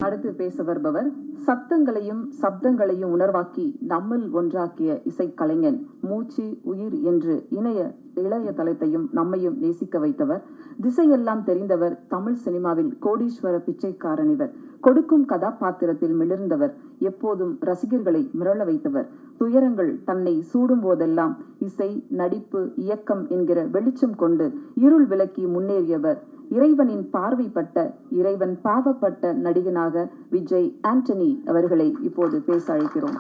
அடுத்து பேச வருபவர் சத்தங்களையும் சப்தங்களையும் உணர்வாக்கி நம்மில் ஒன்றாக்கிய இசைக்கலைஞன், மூச்சு உயிர் என்று இளைய தளத்தையும் நம்மையும் நேசிக்க வைத்தவர், திசையெல்லாம் தெரிந்தவர், தமிழ் சினிமாவில் கோடீஸ்வர பிச்சைக்காரன் இவர், கொடுக்கும் கதாபாத்திரத்தில் மிளிர்ந்தவர், எப்போதும் ரசிகர்களை மிரள வைத்தவர், துயரங்கள் தன்னை சூடும் போதெல்லாம் இசை, நடிப்பு, இயக்கம் என்கிற வெளிச்சம் கொண்டு இருள் விலக்கி முன்னேறியவர், இறைவனின் பார்வைப்பட்ட, இறைவன் பாவப்பட்ட நடிகனாக விஜய் ஆண்டனி அவர்களை இப்போது பேச அழைக்கிறோம்.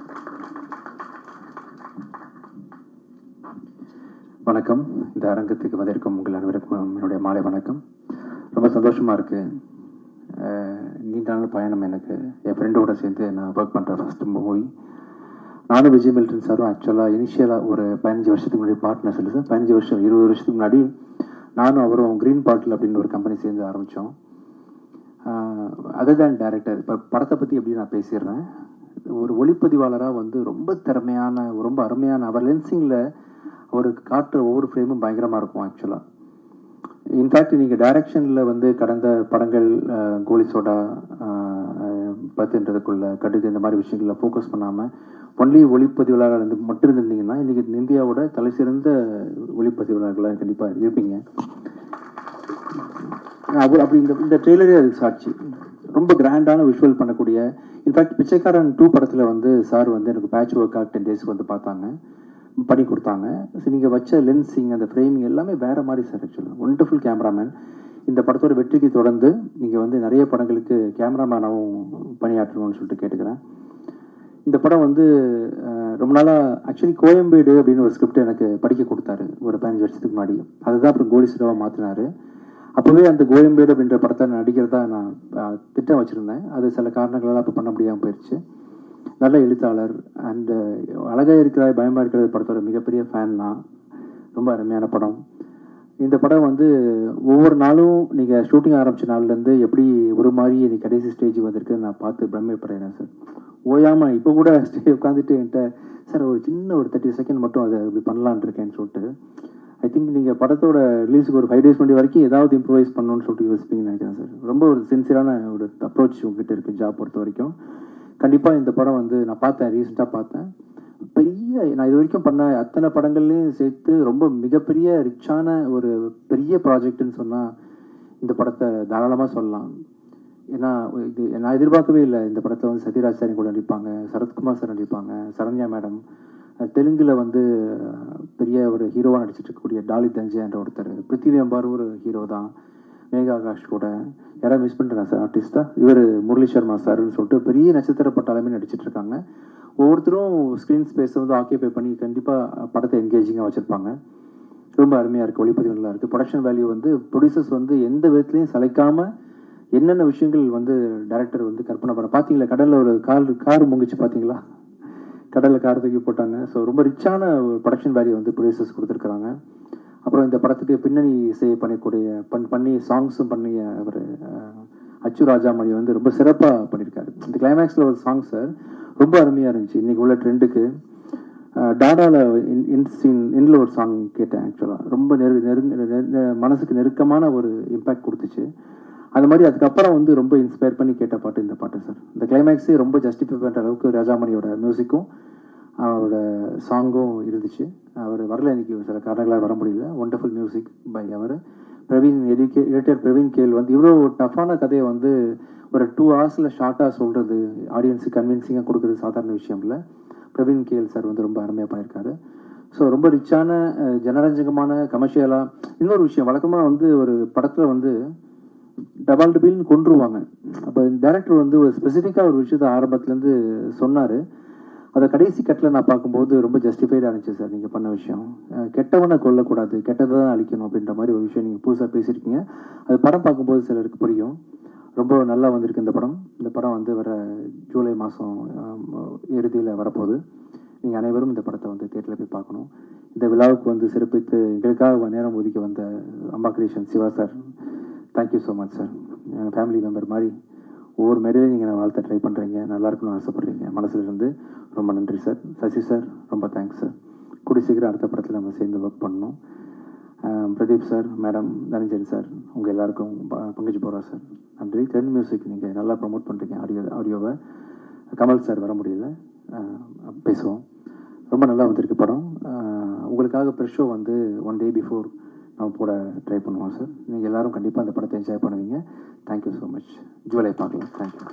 வணக்கம். இந்த அரங்கத்துக்கு வந்திருக்கும் உங்கள் அனைவருக்கும் என்னுடைய மாலை வணக்கம். ரொம்ப சந்தோஷமா இருக்கு. நீண்ட நாள் பயணம். எனக்கு என் ஃப்ரெண்டோட சேர்ந்து நான் ஒர்க் பண்ணுற ஃபர்ஸ்ட் மூவி. நானும் விஜய் மில்டன் சாரும் ஆக்சுவலாக இனிஷியலாக ஒரு 15 வருஷத்துக்கு முன்னாடி பார்ட்னர்ஸ் இல்லை சார், 15 வருஷம் 20 வருஷத்துக்கு முன்னாடி நானும் அவரும் க்ரீன் பாட்டில் அப்படின்னு ஒரு கம்பெனி சேர்ந்து ஆரம்பித்தோம். அதர் தேன் டைரக்டர், இப்போ படத்தை பற்றி எப்படி நான் பேசிடுறேன். ஒரு ஒளிப்பதிவாளராக வந்து ரொம்ப திறமையான, ரொம்ப அருமையான, அவர் லென்சிங்கில் ஒரு காட்டுற ஒவ்வொரு ஃப்ரேமும் பயங்கரமாக இருக்கும் ஆக்சுவலாக. இன்ஃபேக்ட் நீங்கள் டைரக்ஷனில் வந்து கடந்த படங்கள் கோலி சோடா, பத்துன்றதுக்குள்ள கடுகு, இந்த மாதிரி விஷயங்களில் ஃபோக்கஸ் பண்ணாமல் ஒன்லி ஒளிப்பதிவாளராக மட்டும் இருந்திருந்தீங்கன்னா இன்றைக்கி இந்தியாவோட தலை சிறந்த ஒளிப்பதிவாளர்களாக கண்டிப்பாக இருப்பீங்க. அப்படி இந்த ட்ரெய்லரே அதுக்கு சாட்சி. ரொம்ப கிராண்டான விஷுவல் பண்ணக்கூடிய, இன்ஃபேக்ட் பிச்சைக்காரன் 2 படத்தில் வந்து சார் வந்து எனக்கு பேட்ச் ஒர்க்காக 10 டேஸ்க்கு வந்து பார்த்தாங்க, பண்ணி கொடுத்தாங்க. ஸோ நீங்கள் வச்ச லென்ஸிங், அந்த ஃப்ரேமிங் எல்லாமே வேறு மாதிரி சார். ஆக்சுவலாக ஒண்டர்ஃபுல் கேமராமேன். இந்த படத்தோட வெற்றிக்கு தொடர்ந்து நீங்கள் வந்து நிறைய படங்களுக்கு கேமராமேனாகவும் பணியாற்றணும்னு சொல்லிட்டு கேட்டுக்கிறேன். இந்த படம் வந்து ரொம்ப நாளாக ஆக்சுவலி கோயம்பேடு அப்படின்னு ஒரு ஸ்கிரிப்ட் எனக்கு படிக்க கொடுத்தாரு ஒரு 15 வருஷத்துக்கு முன்னாடி. அதுதான் அப்புறம் கோலி சிடாவாக மாற்றினார். அப்போவே அந்த கோயம்பேடு அப்படின்ற படத்தை நடிக்கிறதா நான் திட்டம் வச்சுருந்தேன். அது சில காரணங்களால் அப்போ பண்ண முடியாமல் போயிடுச்சு. நல்ல எழுத்தாளர் அண்டு அழகாக இருக்கிற பயமாக இருக்கிறது படத்தோட மிகப்பெரிய ஃபேன் நான். ரொம்ப அருமையான படம். இந்த படம் வந்து ஒவ்வொரு நாளும் நீங்கள் ஷூட்டிங் ஆரம்பித்த நாள்லேருந்து எப்படி ஒரு மாதிரி இன்னைக்கு கடைசி ஸ்டேஜ் வந்திருக்கு நான் பார்த்து பிரமிப்படுறேன் சார். ஓயாமல் இப்போ கூட உட்காந்துட்டு என்கிட்ட சார் ஒரு சின்ன ஒரு 30 செகண்ட் மட்டும் அதை இப்படி பண்ணலான் இருக்கேன்னு சொல்லிட்டு, ஐ திங்க் நீங்கள் படத்தோட ரிலீஸுக்கு ஒரு 5 டேஸ் முன்னாடி வரைக்கும் ஏதாவது இம்ப்ரூவைஸ் பண்ணணும்னு சொல்லிட்டு யோசிப்பீங்கன்னு நினைக்கிறேன் சார். ரொம்ப ஒரு சின்சியரான ஒரு அப்ரோச் உங்ககிட்ட இருக்குது ஜாப் பொறுத்த வரைக்கும். கண்டிப்பாக இந்த படம் வந்து நான் பார்த்தேன், ரீசெண்டாக பார்த்தேன். நான் இது வரைக்கும் பண்ண அத்தனை படங்கள்லையும் சேர்த்து ரொம்ப மிகப்பெரிய ரிச்சான ஒரு பெரிய ப்ராஜெக்ட்னு சொன்னால் இந்த படத்தை தாராளமாக சொல்லலாம். ஏன்னா இது நான் எதிர்பார்க்கவே இல்லை. இந்த படத்தில் வந்து சத்யராஜ் சார் கூட நடிப்பாங்க, சரத்குமார் சார் நடிப்பாங்க, சரண்யா மேடம், தெலுங்கில் வந்து பெரிய ஒரு ஹீரோவாக நடிச்சிட்டு இருக்கக்கூடிய டாலி தஞ்சை என்ற ஒருத்தர், பிருத்திவி அம்பார் ஒரு ஹீரோ தான், மேகா ஆகாஷ் கூட, யாராவது மிஸ் பண்ணுறேன் சார் ஆர்டிஸ்டா, இவர் முரளி சர்மா சார்னு சொல்லிட்டு பெரிய நட்சத்திர பட்டாலுமே நடிச்சிட்டு இருக்காங்க. ஒவ்வொருத்தரும் ஸ்க்ரீன் ஸ்பேஸை வந்து ஆக்கியபை பண்ணி கண்டிப்பாக படத்தை என்கேஜிங்காக வச்சுருப்பாங்க. ரொம்ப அருமையாக இருக்குது, ஒளிப்பதிவு நல்லா இருக்குது. ப்ரொடக்ஷன் வேல்யூ வந்து ப்ரொடியூசர்ஸ் வந்து எந்த விதத்துலையும் சளைக்காமல் என்னென்ன விஷயங்கள் வந்து டைரக்டர் வந்து கற்பனை பண்ண. பார்த்தீங்களா கடலில் ஒரு கார் முங்கிச்சு பார்த்தீங்களா, கடலில் கார் தூக்கி போட்டாங்க. ஸோ ரொம்ப ரிச்சான ஒரு ப்ரொடக்ஷன் வேல்யூ வந்து ப்ரொடியூசர்ஸ் கொடுத்துருக்குறாங்க. அப்புறம் இந்த படத்துக்கு பின்னணி இசை பண்ணி சாங்ஸும் பண்ணிய அவர் அச்சு ராஜாமணி வந்து ரொம்ப சிறப்பாக பண்ணியிருக்காரு. இந்த கிளைமேக்ஸில் ஒரு சாங் சார் ரொம்ப அருமையாக இருந்துச்சு. இன்றைக்கி உள்ள ட்ரெண்டுக்கு டாடாவில் இன்ல ஒரு சாங் கேட்டேன். ஆக்சுவலாக ரொம்ப மனசுக்கு நெருக்கமான ஒரு இம்பேக்ட் கொடுத்துச்சு. அது மாதிரி அதுக்கப்புறம் வந்து ரொம்ப இன்ஸ்பயர் பண்ணி கேட்ட பாட்டு இந்த பாட்டு சார். இந்த கிளைமேக்ஸே ரொம்ப ஜஸ்டிஃபை பண்ணுற அளவுக்கு ராஜாமணியோட மியூசிக்கும் அவரோட சாங்கும் இருந்துச்சு. அவர் வரல, இன்றைக்கி சில காரணங்களாக வர முடியல. Wonderful music by our editor Praveen K L வந்து இவ்வளோ டஃப்பான கதையை வந்து ஒரு 2 ஹவர்ஸில் ஷார்ட்டாக சொல்கிறது, ஆடியன்ஸுக்கு கன்வின்சிங்காக கொடுக்குறது சாதாரண விஷயம் இல்லை. பிரவீன் கேல் சார் வந்து ரொம்ப அருமையாக பண்ணியிருக்காரு. ஸோ ரொம்ப ரிச்சான, ஜனரஞ்சகமான, கமர்ஷியலாக. இன்னொரு விஷயம், வழக்கமாக வந்து ஒரு படத்தில் வந்து டபால் டபில்னு கொண்டுருவாங்க. அப்போ டைரக்டர் வந்து ஒரு ஸ்பெசிஃபிக்காக ஒரு விஷயத்த ஆரம்பத்துலேருந்து சொன்னார். அதை கடைசி கட்டில் நான் பார்க்கும்போது ரொம்ப ஜஸ்டிஃபைடாக இருந்துச்சு சார். நீங்கள் பண்ண விஷயம், கெட்டவனை கொல்லக்கூடாது, கெட்டதை தான் அழிக்கணும் அப்படின்ற மாதிரி ஒரு விஷயம் நீங்கள் புதுசாக பேசியிருக்கீங்க. அது படம் பார்க்கும்போது சிலருக்கு புரியும். ரொம்ப நல்லா வந்திருக்கு இந்த படம். இந்த படம் வந்து வர ஜூலை மாதம் இறுதியில் வரப்போகுது. நீங்கள் அனைவரும் இந்த படத்தை வந்து தியேட்டரில் போய் பார்க்கணும். இந்த விழாவுக்கு வந்து சிறப்பித்து எங்களுக்காக நேரம் ஒதுக்கி வந்த Amma Creation Siva sir, thank you so much sir. எங்கள் ஃபேமிலி மெம்பர் மாதிரி ஒவ்வொரு மேடையிலையும் நீங்கள் நான் வாழ்த்த ட்ரை பண்ணுறீங்க, நல்லா இருக்குன்னு ஆசைப்பட்றீங்க. மனசுல இருந்து ரொம்ப நன்றி சார். சசி சார் ரொம்ப தேங்க்ஸ் சார். கூடி சீக்கிரம் அடுத்த படத்தில் நம்ம சேர்ந்து ஒர்க் பண்ணணும். Pradeep sir, madam, Dhananjan sir, உங்கள் எல்லாருக்கும் பங்கஜ் போரா சார், நன்றி. ட்ரெண்ட் மியூசிக் நீங்கள் நல்லா ப்ரமோட் பண்ணுறீங்க ஆடியோவை. கமல் சார் வர முடியல, பேசுவோம். ரொம்ப நல்லா வந்திருக்கு படம். உங்களுக்காக ப்ரெஷ் ஷோ வந்து 1 day பிஃபோர் நம்ம போட ட்ரை பண்ணுவோம் சார். நீங்கள் எல்லோரும் கண்டிப்பாக அந்த படத்தை என்ஜாய் பண்ணுவீங்க. Thank you so much. ஜூலை பார்க்கலாம். தேங்க்யூ.